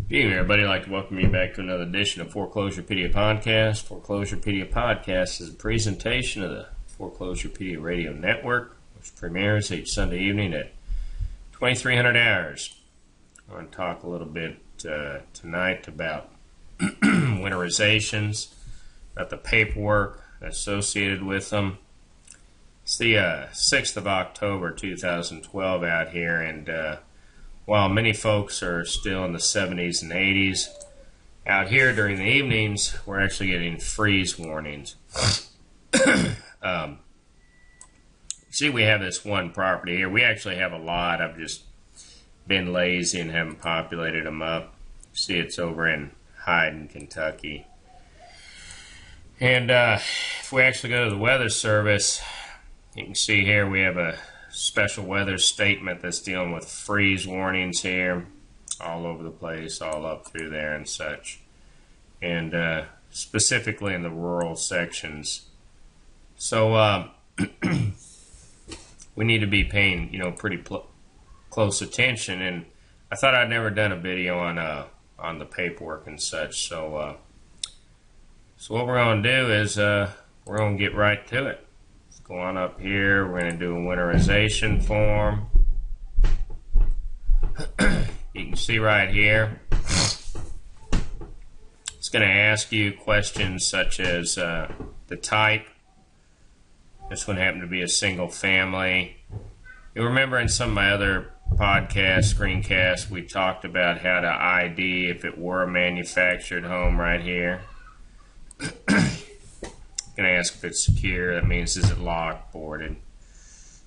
Good evening, everybody. I'd like to welcome you back to another edition of Foreclosurepedia Podcast. Foreclosurepedia Podcast is a presentation of the Foreclosurepedia Radio Network, which premieres each Sunday evening at 2300 hours. I want to talk a little bit tonight about winterizations, about the paperwork associated with them. It's the 6th of October 2012 out here, and while many folks are still in the 70s and 80s, out here during the evenings, we're actually getting freeze warnings. See, we have this one property here. We actually have a lot. I've just been lazy and haven't populated them up. See, it's over in Hyden, Kentucky. And if we actually go to the Weather Service, you can see here we have a special weather statement that's dealing with freeze warnings here all over the place, all up through there and such, and specifically in the rural sections. So we need to be paying pretty close attention, and I thought I'd never done a video on the paperwork and such. So what we're going to do is we're going to get right to it. Go on up here. We're going to do a winterization form. You can see right here. It's going to ask you questions such as the type. This one happened to be a single family. You'll remember in some of my other podcasts, screencasts, we talked about how to ID if it were a manufactured home right here. Going to ask if it's secure. That means is it locked, boarded.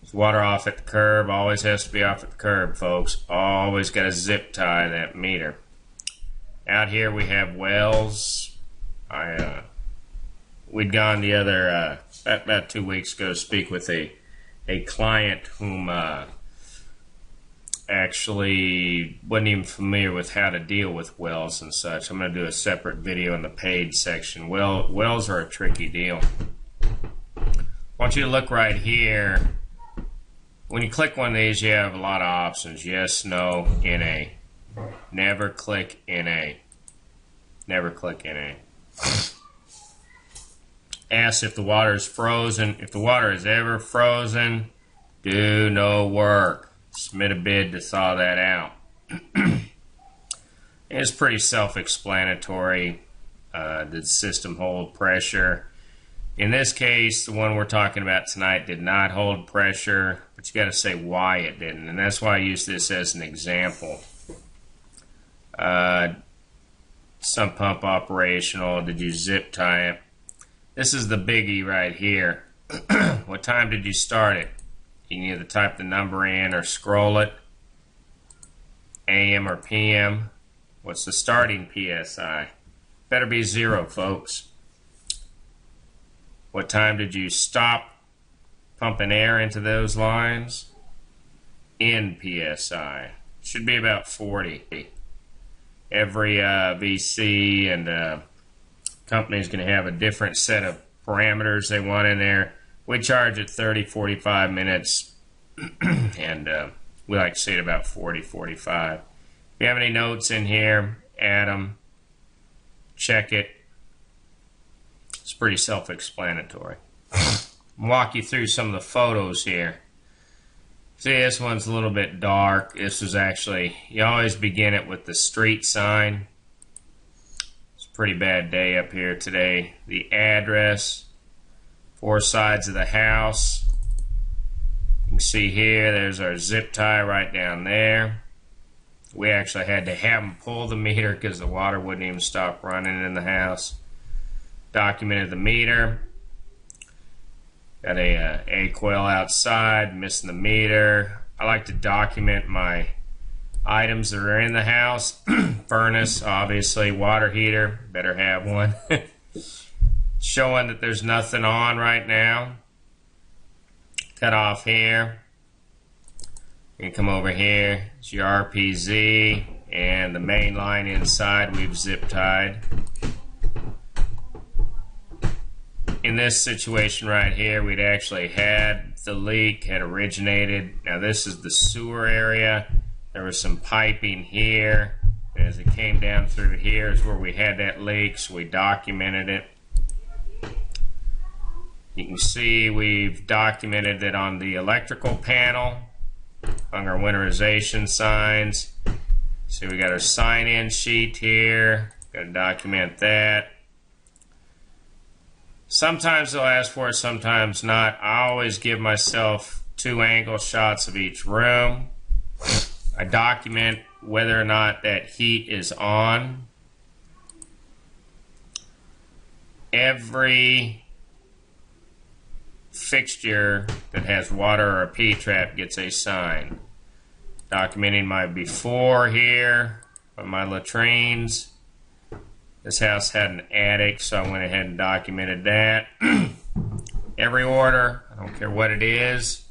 Is water off at the curb? Always has to be off at the curb, folks. Always got to zip tie that meter. Out here we have wells. We'd gone the other about 2 weeks ago to speak with a client whom actually wasn't even familiar with how to deal with wells and such. I'm going to do a separate video in the paid section. Wells are a tricky deal. I want you to look right here. When you click one of these, you have a lot of options. Yes, no, NA. Never click NA. Never click NA. Ask if the water is frozen. If the water is ever frozen, do no work. Submit a bid to thaw that out. It's pretty self-explanatory. Did the system hold pressure? In this case, the one we're talking about tonight did not hold pressure, but you got to say why it didn't, and that's why I use this as an example. Sump pump operational. Did you zip tie it? This is the biggie right here. What time did you start it? You can either type the number in or scroll it. AM or PM. What's the starting PSI? Better be 0, folks. What time did you stop pumping air into those lines? In PSI. Should be about 40. Every VC and company is going to have a different set of parameters they want in there. We charge at 30, 45 minutes, and we like to see it about 40, 45. If you have any notes in here, add them, check it. It's pretty self-explanatory. I'll walk you through some of the photos here. See, this one's a little bit dark. This was actually, you always begin it with the street sign. It's a pretty bad day up here today. The address. 4 sides of the house. You can see here, there's our zip tie right down there. We actually had to have them pull the meter because the water wouldn't even stop running in the house. Documented the meter. Got a coil outside, missing the meter. I like to document my items that are in the house. Furnace, obviously, water heater, better have one. Showing that there's nothing on right now. Cut off here. You can come over here. It's your RPZ and the main line inside we've zip tied. In this situation right here, we'd actually had the leak, had originated. Now this is the sewer area. There was some piping here. As it came down through here is where we had that leak, so we documented it. You can see we've documented that on the electrical panel, hung our winterization signs. So we got our sign-in sheet here. Got to document that. Sometimes they'll ask for it, sometimes not. I always give myself 2 angle shots of each room. I document whether or not that heat is on. Every fixture that has water or a P-trap gets a sign. Documenting my before here on my latrines. This house had an attic, so I went ahead and documented that. Every order, I don't care what it is,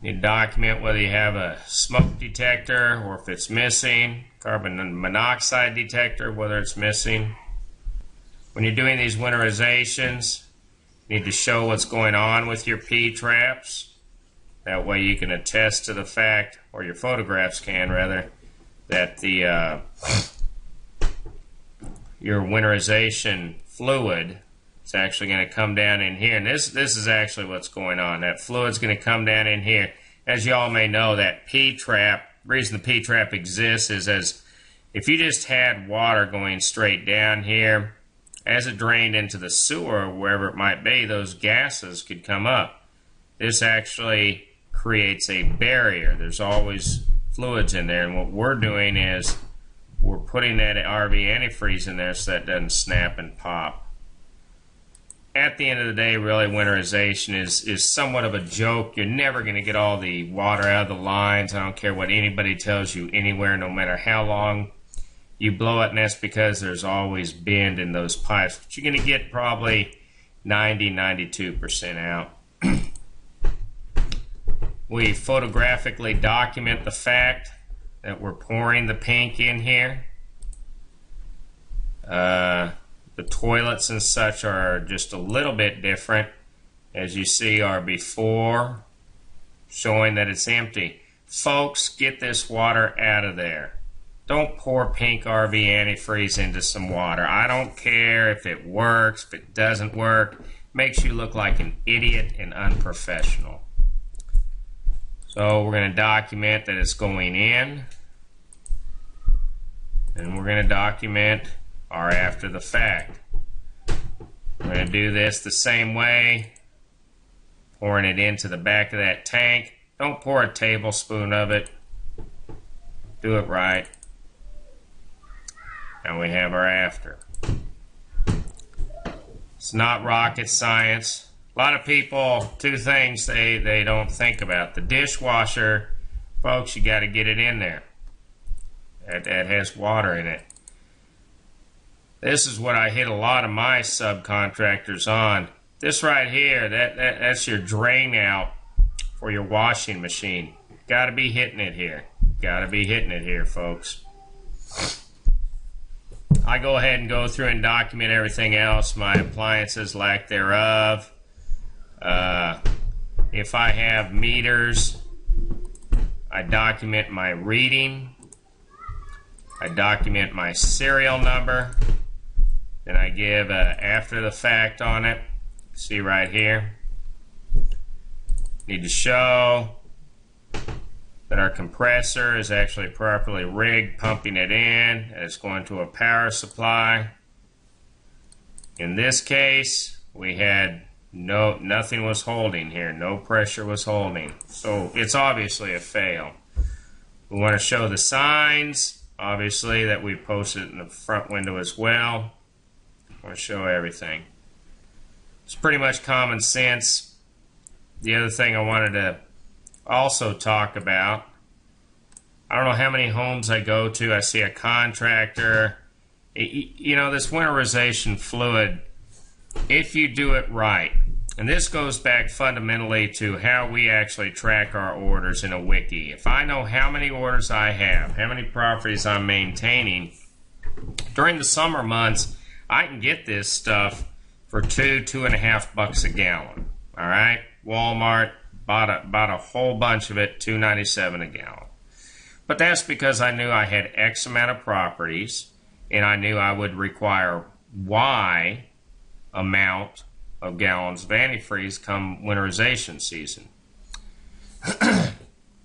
you document whether you have a smoke detector or if it's missing, carbon monoxide detector, whether it's missing. When you're doing these winterizations, you need to show what's going on with your P-traps. That way you can attest to the fact, or your photographs can rather, that the your winterization fluid is actually going to come down in here. And this is actually what's going on. That fluid's going to come down in here. As you all may know, that P-trap, the reason the P-trap exists is as if you just had water going straight down here, as it drained into the sewer, wherever it might be, those gases could come up. This actually creates a barrier. There's always fluids in there, and what we're doing is we're putting that RV antifreeze in there so that doesn't snap and pop. At the end of the day, really, winterization is somewhat of a joke. You're never going to get all the water out of the lines. I don't care what anybody tells you anywhere, no matter how long you blow it, and that's because there's always bend in those pipes. But you're going to get probably 90–92% out. We photographically document the fact that we're pouring the pink in here. The toilets and such are just a little bit different. As you see, our before showing that it's empty. Folks, get this water out of there. Don't pour pink RV antifreeze into some water. I don't care if it works, if it doesn't work. Makes you look like an idiot and unprofessional. So we're going to document that it's going in. And we're going to document our after the fact. We're going to do this the same way. Pouring it into the back of that tank. Don't pour a tablespoon of it. Do it right. And we have our after. It's not rocket science. A lot of people, 2 things they don't think about. The dishwasher, folks, you got to get it in there. That has water in it. This is what I hit a lot of my subcontractors on. This right here, that's your drain out for your washing machine. Got to be hitting it here. Got to be hitting it here, folks. I go ahead and go through and document everything else, my appliances, lack thereof. If I have meters, I document my reading. I document my serial number. Then I give after the fact on it. See right here. Need to show that our compressor is actually properly rigged, pumping it in, and it's going to a power supply. In this case, we had nothing was holding here, no pressure was holding. So it's obviously a fail. We want to show the signs, obviously, that we posted in the front window as well. I want to show everything. It's pretty much common sense. The other thing I wanted to also talk about, I don't know how many homes I go to, I see a contractor. You know, this winterization fluid, if you do it right, and this goes back fundamentally to how we actually track our orders in a wiki. If I know how many orders I have, how many properties I'm maintaining, during the summer months, I can get this stuff for $2.50 a gallon. All right, Walmart bought a whole bunch of it, $2.97 a gallon. But that's because I knew I had X amount of properties, and I knew I would require Y amount of gallons of antifreeze come winterization season.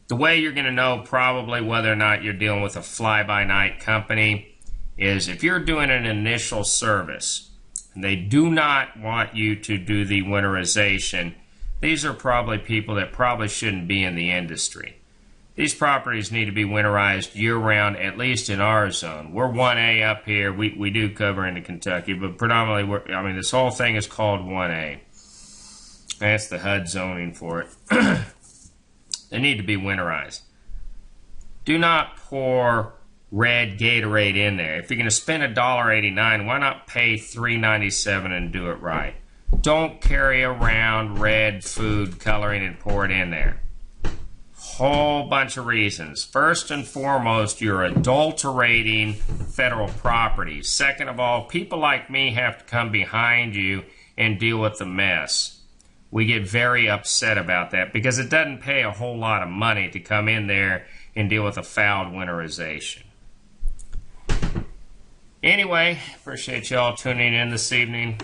The way you're going to know probably whether or not you're dealing with a fly-by-night company is if you're doing an initial service and they do not want you to do the winterization, these are probably people that probably shouldn't be in the industry. These properties need to be winterized year-round, at least in our zone. We're 1A up here. We do cover into Kentucky, but predominantly, this whole thing is called 1A. That's the HUD zoning for it. They need to be winterized. Do not pour red Gatorade in there. If you're going to spend $1.89, why not pay $3.97 and do it right? Don't carry around red food coloring and pour it in there. Whole bunch of reasons. First and foremost, you're adulterating federal property. Second of all, people like me have to come behind you and deal with the mess. We get very upset about that because it doesn't pay a whole lot of money to come in there and deal with a fouled winterization. Anyway, appreciate y'all tuning in this evening.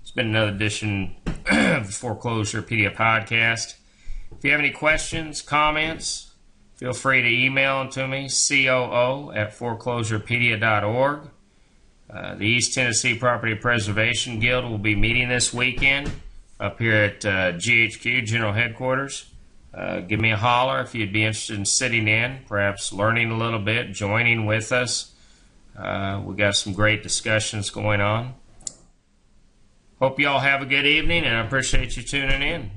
It's been another edition of the Foreclosurepedia podcast. If you have any questions, comments, feel free to email them to me, coo@foreclosurepedia.org. The East Tennessee Property Preservation Guild will be meeting this weekend up here at GHQ, General Headquarters. Give me a holler if you'd be interested in sitting in, perhaps learning a little bit, joining with us. We got some great discussions going on. Hope you all have a good evening, and I appreciate you tuning in.